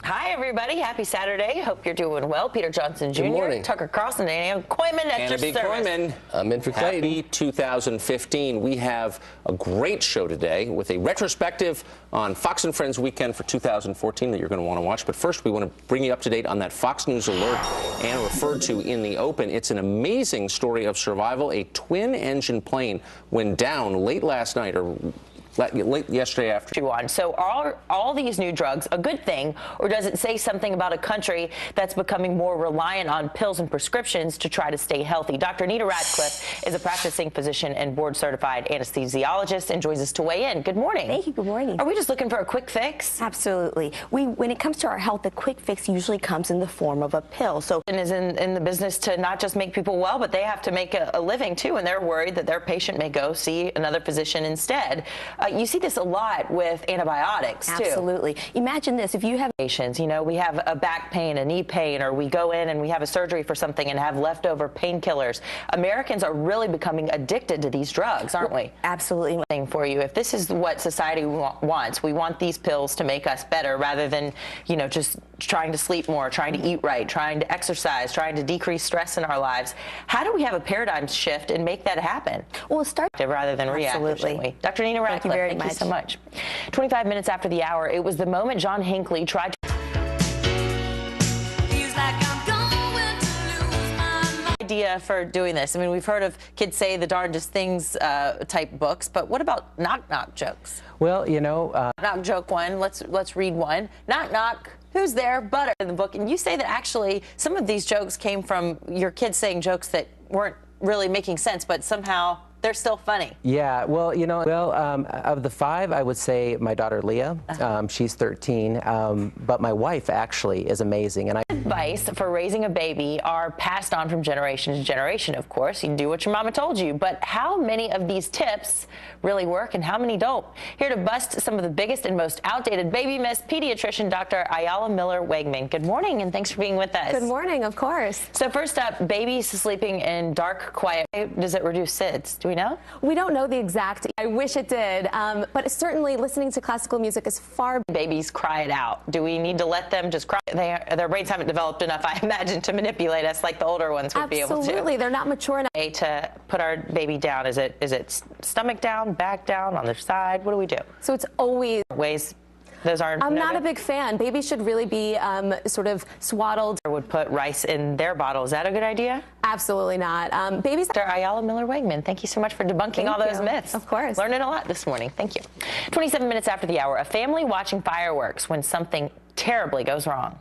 Hi, everybody. Happy Saturday. Hope you're doing well. Peter Johnson Jr., Good morning. Tucker Carlson, and Kooiman at your service. Kooiman. I'm in for Clayton. Happy 2015. We have a great show today with a retrospective on Fox and Friends weekend for 2014 that you're going to want to watch. But first, we want to bring you up to date on that Fox News alert Anna referred to in the open. It's an amazing story of survival. A twin-engine plane went down late last night, or late yesterday afternoon. So are all these new drugs a good thing, or does it say something about a country that's becoming more reliant on pills and prescriptions to try to stay healthy? Dr. Nita Radcliffe is a practicing physician and board-certified anesthesiologist and joins us to weigh in. Good morning. Thank you. Good morning. Are we just looking for a quick fix? Absolutely. When it comes to our health, the quick fix usually comes in the form of a pill. So is in the business to not just make people well, but they have to make a living too, and they're worried that their patient may go see another physician instead. You see this a lot with antibiotics, too. Absolutely. Imagine this. If you have patients, you know, we have a back pain, a knee pain, or we go in and we have a surgery for something and have leftover painkillers. Americans are really becoming addicted to these drugs, aren't we? Absolutely. Thing for you. If this is what society wants, we want these pills to make us better rather than, you know, just trying to sleep more, trying to eat right, trying to exercise, trying to decrease stress in our lives. How do we have a paradigm shift and make that happen? Well, start rather than reactive, shouldn't we? Dr. Nita Radcliffe, thank you so much. 25 minutes after the hour, it was the moment John Hinckley tried to idea for doing this. I mean, we've heard of kids say the darndest things type books, but what about knock-knock jokes? Well, you know, knock joke one. Let's read one. Knock knock. Who's there? Butter in the book, and you say that actually some of these jokes came from your kids saying jokes that weren't really making sense, but somehow they're still funny. Yeah, well, you know, of the five, I would say my daughter Leah, she's 13, but my wife actually is amazing. And advice for raising a baby are passed on from generation to generation, of course. You do what your mama told you, but how many of these tips really work and how many don't? Here to bust some of the biggest and most outdated baby myths, pediatrician Dr. Ayala Miller-Wegman. Good morning, and thanks for being with us. Good morning, of course. So first up, babies sleeping in dark, quiet. Does it reduce SIDS? Do we know? We don't know the exact. I wish it did, but certainly listening to classical music is far. Babies cry it out. Do we need to let them just cry? Their brains haven't developed enough, I imagine, to manipulate us like the older ones would be able to. Absolutely, they're not mature enough. To put our baby down, is it stomach down, back down, on their side? What do we do? So it's always ways. Those aren't. I'm not a big fan. Babies should really be sort of swaddled. Or would put rice in their bottle. Is that a good idea? Absolutely not. Babies. Dr. Ayala Miller-Wegman, thank you so much for debunking all those myths. Of course. Learning a lot this morning. Thank you. 27 minutes after the hour, a family watching fireworks when something terribly goes wrong.